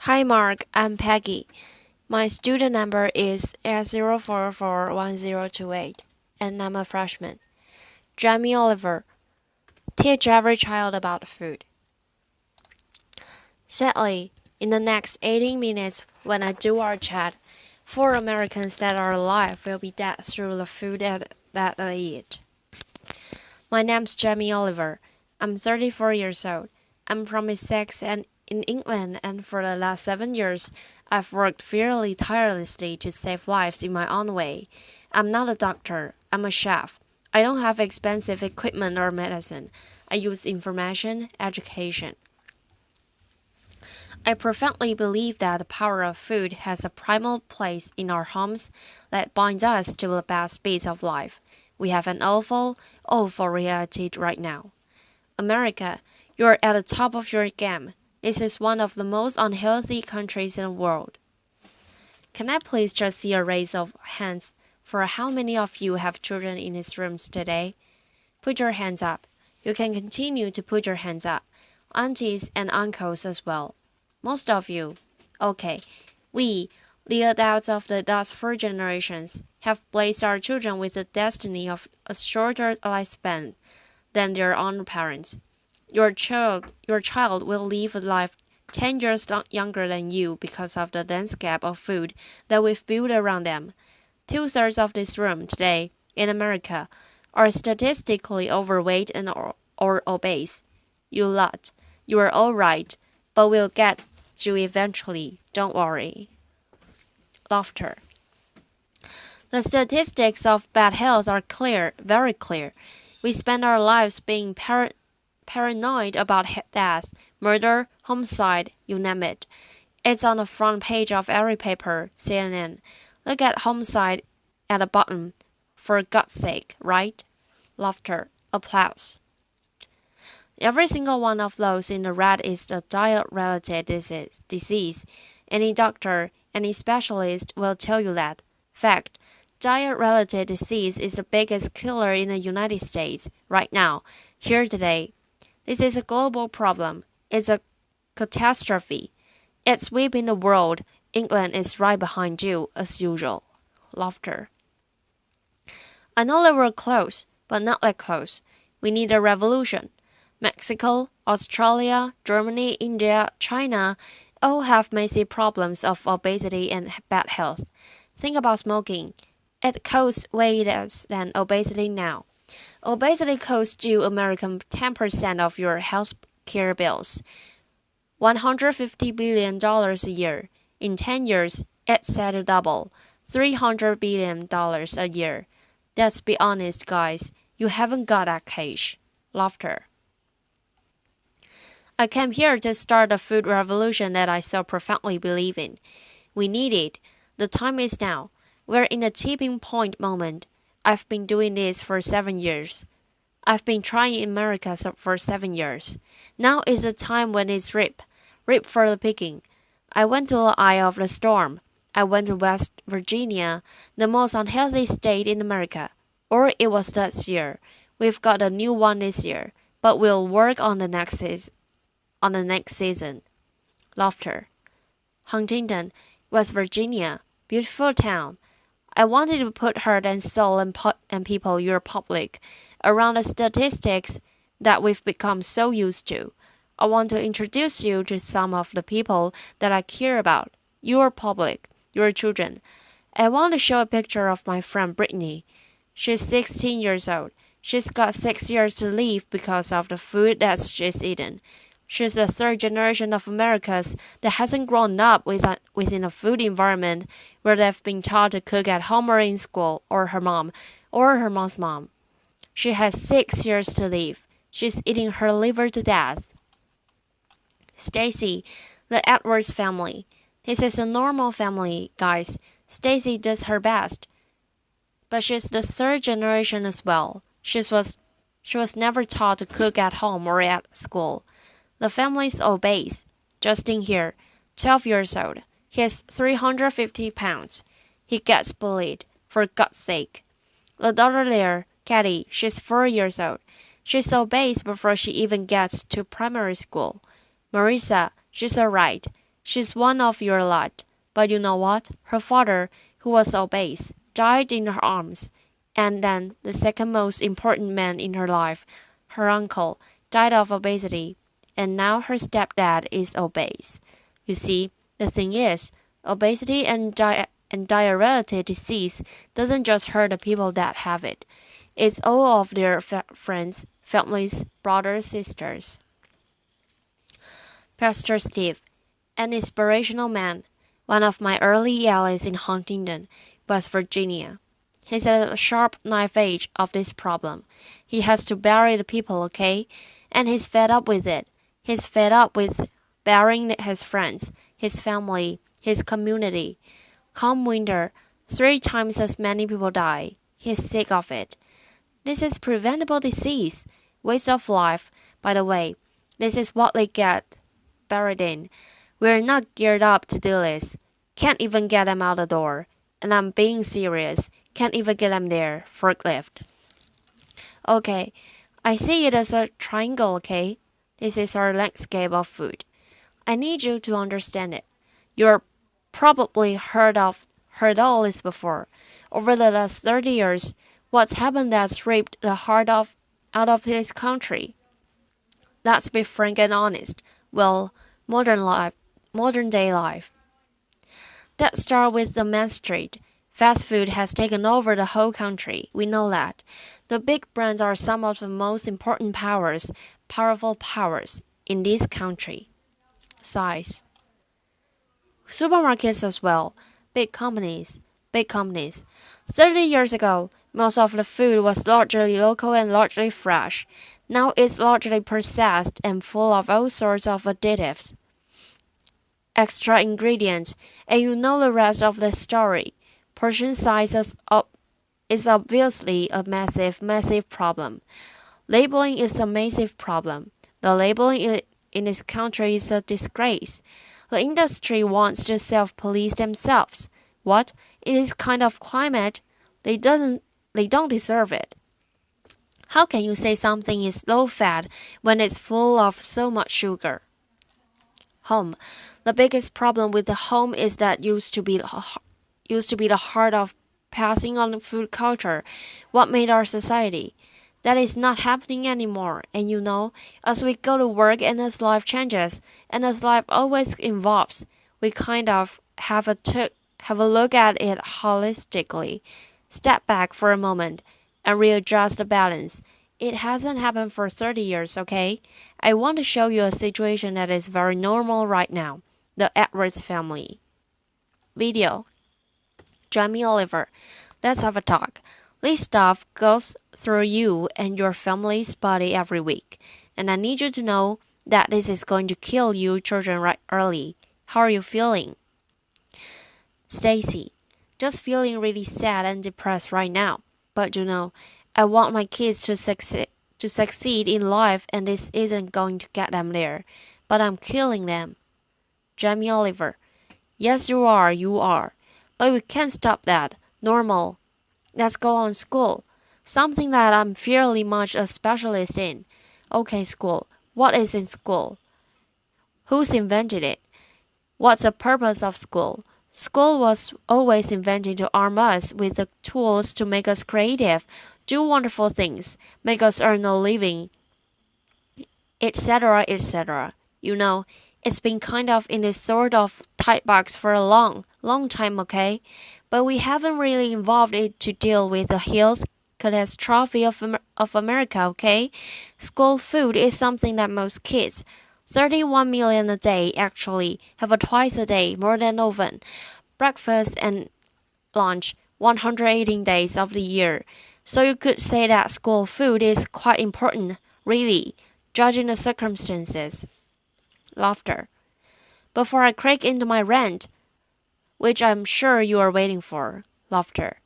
Hi Mark, I'm Peggy. My student number is S0441028 and I'm a freshman. Jamie Oliver. Teach every child about food. Sadly, in the next 18 minutes when I do our chat, 4 Americans that are alive will be dead through the food that they eat. My name's Jamie Oliver. I'm 34 years old. I'm from Essex and in England, and for the last 7 years, I've worked fairly tirelessly to save lives in my own way. I'm not a doctor. I'm a chef. I don't have expensive equipment or medicine. I use information, education. I profoundly believe that the power of food has a primal place in our homes that binds us to the best bits of life. We have an awful reality right now. America, you're at the top of your game. This is one of the most unhealthy countries in the world. Can I please just see a raise of hands for how many of you have children in these rooms today? Put your hands up. You can continue to put your hands up. Aunties and uncles as well. Most of you. Okay. We, the adults of the last 4 generations, have blessed our children with the destiny of a shorter lifespan than their own parents. Your child will live a life 10 years younger than you because of the landscape of food that we've built around them. 2/3 of this room today, in America, are statistically overweight and or obese. You lot, you are all right, but we'll get you eventually, don't worry. Laughter. The statistics of bad health are clear, very clear. We spend our lives being paranoid about death, murder, homicide, you name it. It's on the front page of every paper, CNN. Look at homicide at the bottom, for God's sake, right? Laughter, applause. Every single one of those in the red is a diet-related disease. Any doctor, any specialist will tell you that. Fact, diet-related disease is the biggest killer in the United States right now, here today. This is a global problem. It's a catastrophe. It's sweeping the world. England is right behind you, as usual. Laughter. I know that we're close, but not that close. We need a revolution. Mexico, Australia, Germany, India, China all have massive problems of obesity and bad health. Think about smoking. It costs way less than obesity now. Obesity costs you American 10% of your health care bills. $150 billion a year. In 10 years, it's set to double. $300 billion a year. Let's be honest, guys. You haven't got that cash. Laughter. I came here to start a food revolution that I so profoundly believe in. We need it. The time is now. We're in a tipping point moment. I've been doing this for 7 years. I've been trying in America for 7 years. Now is the time when it's ripe for the picking. I went to the eye of the storm. I went to West Virginia, the most unhealthy state in America. Or it was last year. We've got a new one this year, but we'll work on the next season. Laughter. Huntington, West Virginia, beautiful town. I wanted to put heart and soul and people your public around the statistics that we've become so used to. I want to introduce you to some of the people that I care about, your public, your children. I want to show a picture of my friend Brittany. She's 16 years old. She's got 6 years to live because of the food that she's eaten. She's the 3rd generation of Americans that hasn't grown up within a food environment where they've been taught to cook at home or in school, or her mom, or her mom's mom. She has 6 years to live. She's eating her liver to death. Stacy, the Edwards family. This is a normal family, guys. Stacy does her best. But she's the 3rd generation as well. She was never taught to cook at home or at school. The family's obese. Justin here, 12 years old. He's 350 pounds. He gets bullied, for God's sake. The daughter there, Katie, she's 4 years old. She's obese before she even gets to primary school. Marissa, she's alright. She's one of your lot. But you know what? Her father, who was obese, died in her arms. And then the second most important man in her life, her uncle, died of obesity. And now her stepdad is obese. You see, the thing is, obesity and diarrhea disease doesn't just hurt the people that have it. It's all of their friends, families, brothers, sisters. Pastor Steve, an inspirational man, one of my early allies in Huntington, West Virginia. He's at a sharp knife edge of this problem. He has to bury the people, okay? And he's fed up with it. He's fed up with burying his friends, his family, his community. Come winter, 3 times as many people die. He's sick of it. This is preventable disease, waste of life. By the way, this is what they get buried in. We're not geared up to do this. Can't even get them out the door. And I'm being serious. Can't even get them there. Forklift. Okay, I see it as a triangle, okay? This is our landscape of food. I need you to understand it. You're probably heard all this before. Over the last 30 years, what's happened that's ripped the heart out of this country? Let's be frank and honest. Well, modern day life. Let's start with the Main Street. Fast food has taken over the whole country. We know that. The big brands are some of the most important powerful powers in this country. Size. Supermarkets as well. Big companies. 30 years ago, most of the food was largely local and largely fresh. Now it's largely processed and full of all sorts of additives, extra ingredients, and you know the rest of the story. Portion size is obviously a massive problem. Labeling is a massive problem. The labeling in this country is a disgrace. The industry wants to self-police themselves. What? In this kind of climate, they don't deserve it. How can you say something is low fat when it's full of so much sugar? Home. The biggest problem with the home is that used to be the heart of passing on food culture, what made our society. That is not happening anymore, and you know, as we go to work and as life changes, and as life always evolves, we kind of have a look at it holistically, step back for a moment, and readjust the balance. It hasn't happened for 30 years, okay? I want to show you a situation that is very normal right now. The Edwards family. Video. Jamie Oliver. Let's have a talk. This stuff goes through you and your family's body every week. And I need you to know that this is going to kill you children right early. How are you feeling? Stacy. Just feeling really sad and depressed right now. But you know, I want my kids to succeed in life, and this isn't going to get them there. But I'm killing them. Jamie Oliver. Yes, you are. But we can't stop that. Normal. Let's go on school. Something that I'm fairly much a specialist in. Okay, school. What is in school? Who's invented it? What's the purpose of school? School was always invented to arm us with the tools to make us creative, do wonderful things, make us earn a living, etc., etc. You know, it's been kind of in this sort of tight box for a long time, okay? But we haven't really evolved it to deal with the health catastrophe of America, okay? School food is something that most kids, 31 million a day actually, have a twice a day, more than often. Breakfast and lunch, 118 days of the year. So you could say that school food is quite important, really, judging the circumstances. Laughter. Before I crack into my rant, which I'm sure you are waiting for, laughter,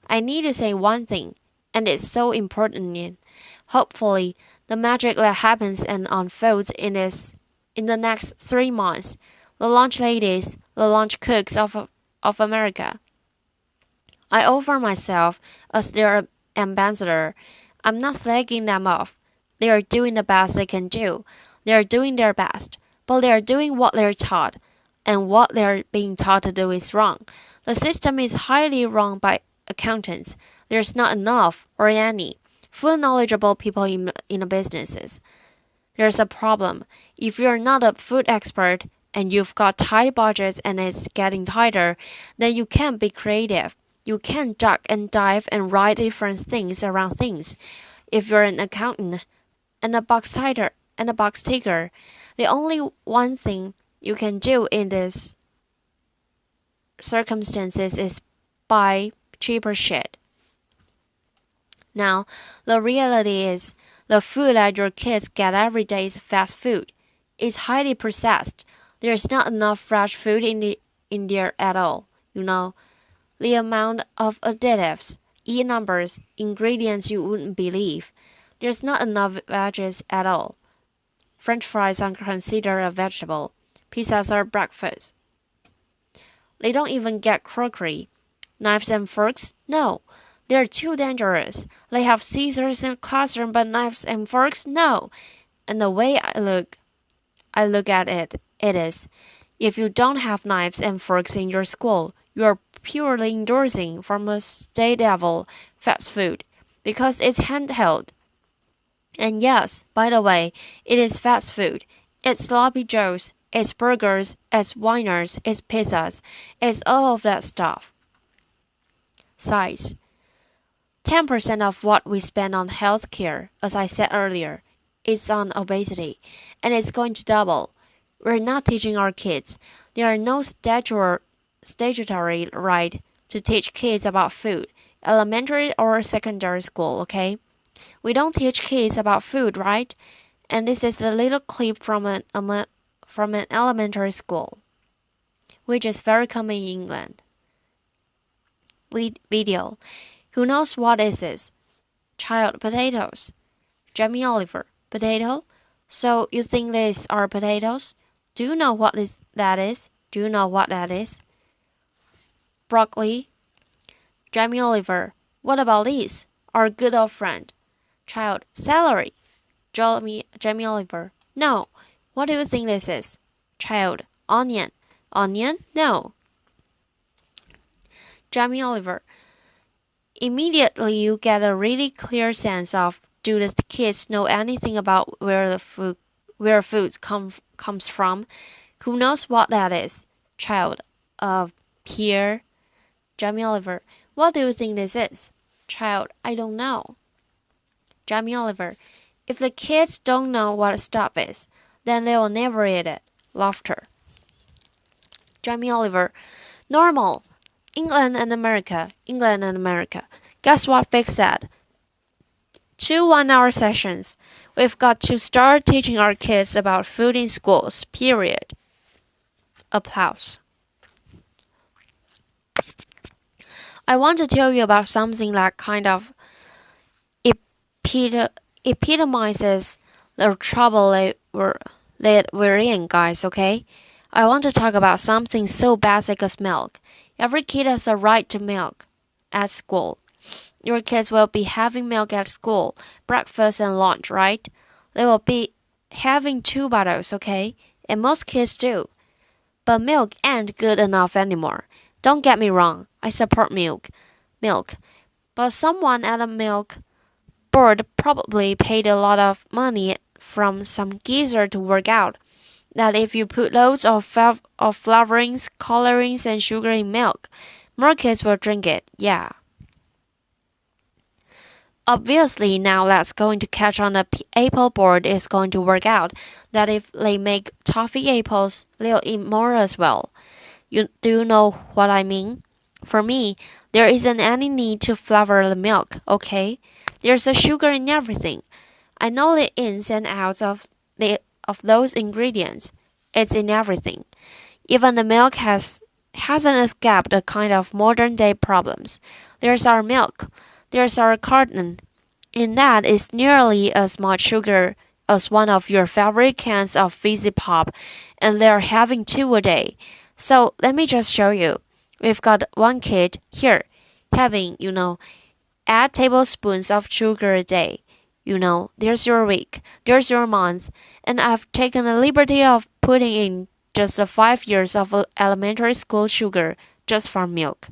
I need to say one thing, and it's so important. Hopefully, the magic that happens and unfolds in the next 3 months, the lunch ladies, the lunch cooks of America. I offer myself as their ambassador. I'm not slagging them off. They are doing the best they can do. They are doing their best, but they are doing what they're taught. and what they're being taught to do is wrong. The system is highly run by accountants. There's not enough or any full knowledgeable people in the businesses. There's a problem. If you're not a food expert and you've got tight budgets and it's getting tighter, then you can't be creative. You can't duck and dive and write different things around things. If you're an accountant and a box ticker, the only one thing you can do in this circumstances is buy cheaper shit. Now, the reality is the food that your kids get every day is fast food. It's highly processed. There's not enough fresh food in there at all. The amount of additives, numbers, ingredients you wouldn't believe. There's not enough veggies at all. French fries are considered a vegetable. Pizzas are breakfast. They don't even get crockery. Knives and forks? No. They're too dangerous. They have scissors in the classroom, but knives and forks? No. And the way I look at it is, if you don't have knives and forks in your school, you are purely endorsing from a state level fast food because it's handheld. And yes, by the way, it is fast food. It's sloppy joes, it's burgers, it's winers, it's pizzas, it's all of that stuff. Size. 10% of what we spend on healthcare, as I said earlier, is on obesity, and it's going to double. We're not teaching our kids. There are no statutory right to teach kids about food, elementary or secondary school, okay? We don't teach kids about food, right? And this is a little clip from an elementary school, which is very common in England. Video. Who knows what is this? Child, potatoes. Jamie Oliver, potato? So you think these are potatoes? Do you know what that is? Do you know what that is? Broccoli. Jamie Oliver, what about these? Our good old friend. Child, celery. Jamie Oliver, no. What do you think this is? Child, onion. Onion? No. Jamie Oliver, immediately you get a really clear sense of, do the kids know anything about where food comes from? Who knows what that is? Child, Pierre. Jamie Oliver, what do you think this is? Child, I don't know. Jamie Oliver, if the kids don't know what stuff is, then they will never eat it. Laughter. Jamie Oliver, normal. England and America. Guess what Vic said? 2 one-hour sessions. We've got to start teaching our kids about food in schools, period. Applause. I want to tell you about something that kind of epitomizes the trouble that we're in, guys, okay? I want to talk about something so basic as milk. Every kid has a right to milk at school. Your kids will be having milk at school, breakfast and lunch, right? They will be having 2 bottles, okay? And most kids do. But milk ain't good enough anymore. Don't get me wrong, I support milk. But someone at a milk board probably paid a lot of money from some geezer to work out that if you put loads of flavorings, colorings, and sugar in milk, more kids will drink it, yeah. Obviously, now that's going to catch on the apple board is going to work out that if they make toffee apples, they'll eat more as well. Do you know what I mean? For me, there isn't any need to flavor the milk, okay? There's a sugar in everything. I know the ins and outs of those ingredients. It's in everything. Even the milk hasn't escaped the kind of modern day problems. There's our milk. There's our carton. In that is nearly as much sugar as one of your favorite cans of Fizzy Pop, and they're having 2 a day. So let me just show you. We've got one kid here having, add tablespoons of sugar a day. There's your week, there's your month, and I've taken the liberty of putting in just 5 years of elementary school sugar just for milk.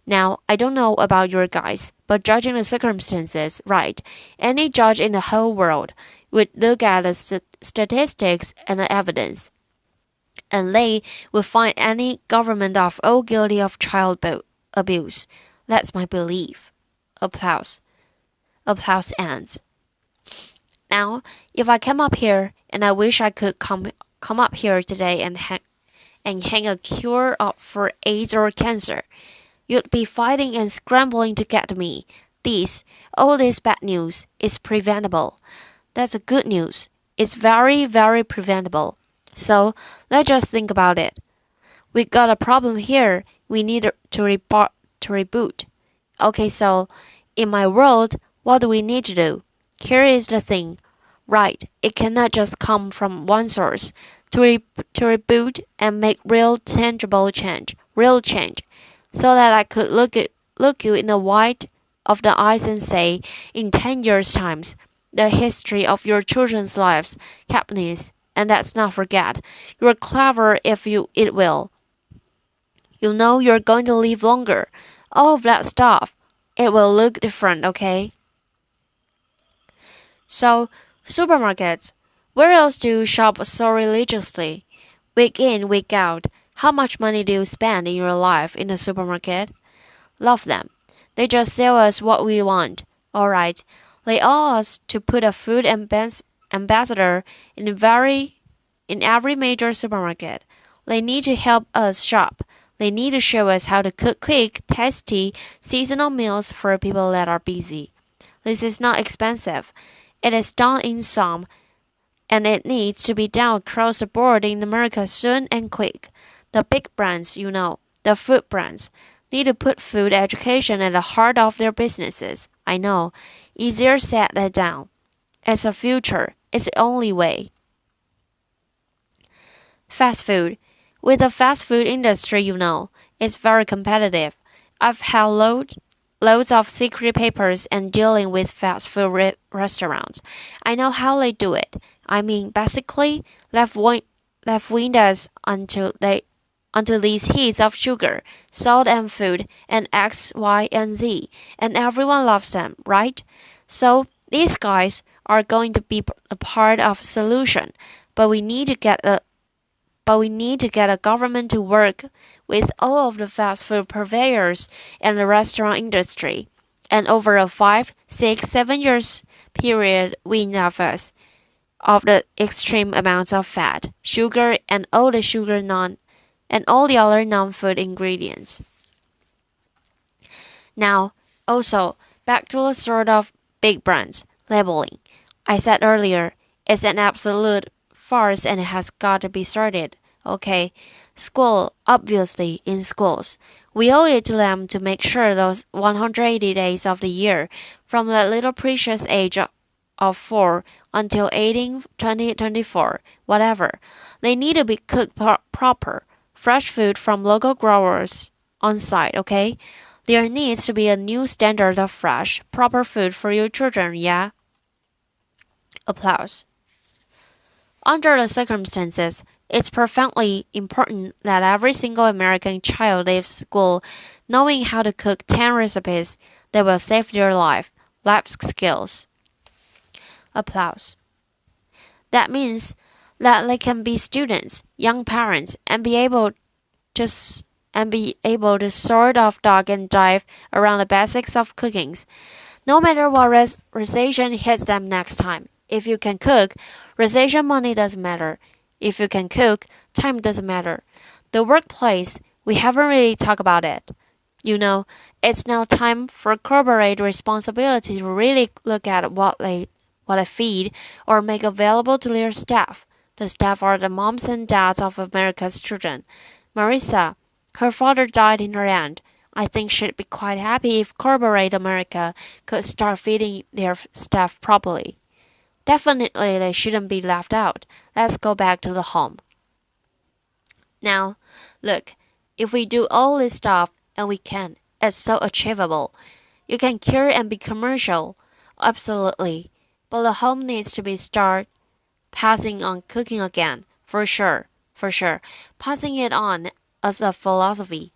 Now, I don't know about your guys, but judging the circumstances, right, any judge in the whole world would look at the statistics and the evidence, and they would find any government of all guilty of child abuse. That's my belief. Applause. Applause ends. Now, if I come up here, and I wish I could come up here today and hang a cure up for AIDS or cancer, you'd be fighting and scrambling to get me. All this bad news is preventable. That's a good news. It's very, very preventable. So let's just think about it. We got a problem here. We need to reboot. Okay, so in my world, what do we need to do? Here is the thing. Right, it cannot just come from one source. To reboot and make real tangible change, so that I could look you in the white of the eyes and say, in 10 years' time, the history of your children's lives, happiness, and let's not forget, you're clever if it will. You know you're going to live longer. All of that stuff. It will look different, okay? So, supermarkets. Where else do you shop so religiously? Week in, week out. How much money do you spend in your life in the supermarket? Love them. They just sell us what we want. Alright. They owe us to put a food ambassador in every major supermarket. They need to help us shop. They need to show us how to cook quick, tasty, seasonal meals for people that are busy. This is not expensive. It is done in some, and it needs to be done across the board in America soon and quick. The big brands, the food brands, need to put food education at the heart of their businesses. I know. Easier said than done. It's a future. It's the only way. Fast food. With the fast food industry, it's very competitive. I've had loads of secret papers and dealing with fast food restaurants. I know how they do it. I mean, basically, left windows until these heats of sugar, salt and food, and X, Y, and Z, and everyone loves them, right? So these guys are going to be a part of the solution, but we need to get a government to work with all of the fast food purveyors and the restaurant industry, and over a 5, 6, 7 years period, wean off us of the extreme amounts of fat, sugar, and all the other non-food ingredients. Now, also, back to the sort of big brands, labeling. I said earlier, it's an absolute farce and it has got to be started. Okay, obviously, in schools. We owe it to them to make sure those 180 days of the year, from the little precious age of 4 until 18, 20, 24, whatever, they need to be cooked proper. Fresh food from local growers on site, okay? There needs to be a new standard of fresh, proper food for your children, yeah? Applause. Under the circumstances, it's perfectly important that every single American child leaves school knowing how to cook 10 recipes that will save their life skills. Applause. That means that they can be students, young parents, and be able to sort of duck and dive around the basics of cooking. No matter what recession hits them next time. If you can cook, recession money doesn't matter. If you can cook, time doesn't matter. The workplace, we haven't really talked about it. It's now time for corporate responsibility to really look at what they feed or make available to their staff. The staff are the moms and dads of America's children. Marissa, her father died in her end. I think she'd be quite happy if corporate America could start feeding their staff properly. Definitely they shouldn't be left out. Let's go back to the home. Now, look, if we do all this stuff, and we can, it's so achievable. You can cure and be commercial, absolutely. But the home needs to be start passing on cooking again, for sure. for sure, passing it on as a philosophy.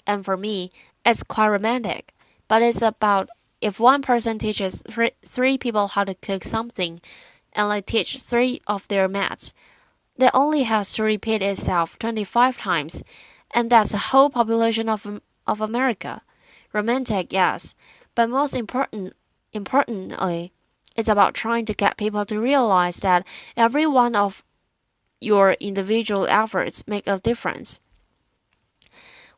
And for me, it's quite romantic. But it's about if one person teaches three people how to cook something, and they teach three of their mates, that only has to repeat itself 25 times, and that's the whole population of America. Romantic, yes, but most importantly, it's about trying to get people to realize that every one of your individual efforts make a difference.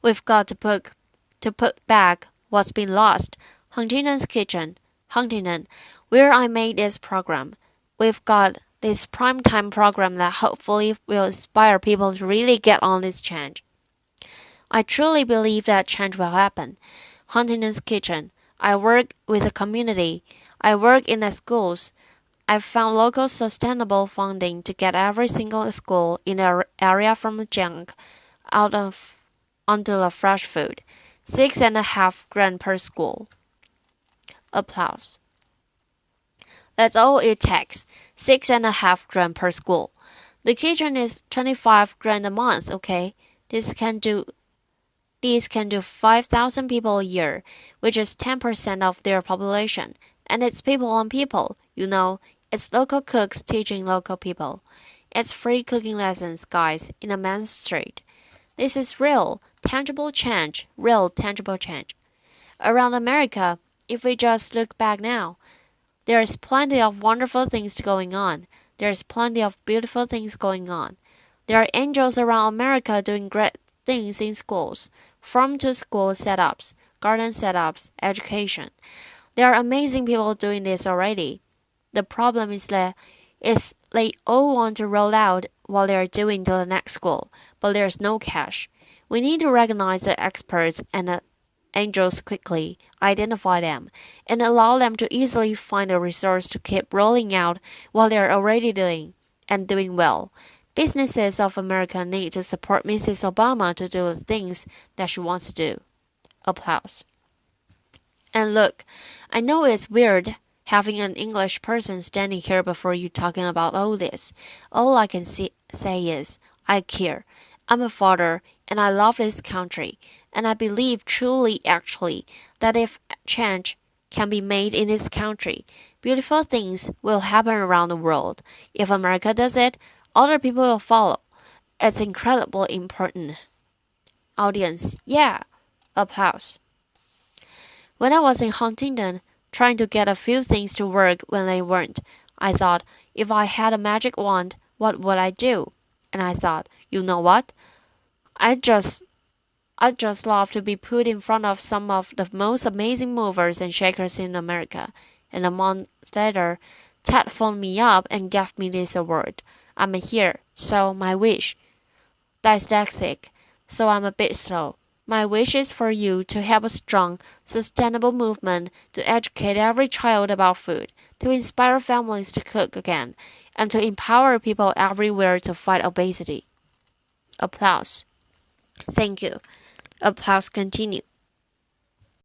We've got to put back what's been lost. Huntington's Kitchen, Huntington, where I made this program. We've got this primetime program that hopefully will inspire people to really get on this change. I truly believe that change will happen. Huntington's Kitchen. I work with the community. I work in the schools. I've found local sustainable funding to get every single school in the area from junk onto the fresh food. 6.5 grand per school. Applause. That's all it takes. 6.5 grand per school. The kitchen is 25 grand a month, okay? These can do 5,000 people a year, which is 10% of their population. And it's people on people, you know. It's local cooks teaching local people. It's free cooking lessons, guys, in a main street. This is real, tangible change. Around America, if we just look back now, there's plenty of wonderful things going on. There's plenty of beautiful things going on. There are angels around America doing great things in schools, farm-to-school setups, garden setups, education. There are amazing people doing this already. The problem is that they all want to roll out what they are doing to the next school, but there's no cash. We need to recognize the experts and the angels quickly, identify them, and allow them to easily find a resource to keep rolling out what they are already doing, and doing well. Businesses of America need to support Mrs. Obama to do the things that she wants to do. Applause. And look, I know it's weird having an English person standing here before you talking about all this. All I can say is, I care. I'm a father, and I love this country, and I believe truly actually that if change can be made in this country, beautiful things will happen around the world. If America does it, other people will follow. It's incredibly important. Audience, yeah. Applause. When I was in Huntington, trying to get a few things to work when they weren't, I thought, if I had a magic wand, what would I do? And I thought, you know what? I'd just love to be put in front of some of the most amazing movers and shakers in America. And a month later, Ted phoned me up and gave me this award. I'm here, so my wish. Dyslexic, so I'm a bit slow. My wish is for you to have a strong, sustainable movement to educate every child about food, to inspire families to cook again, and to empower people everywhere to fight obesity. Applause. Thank you. Applause continue.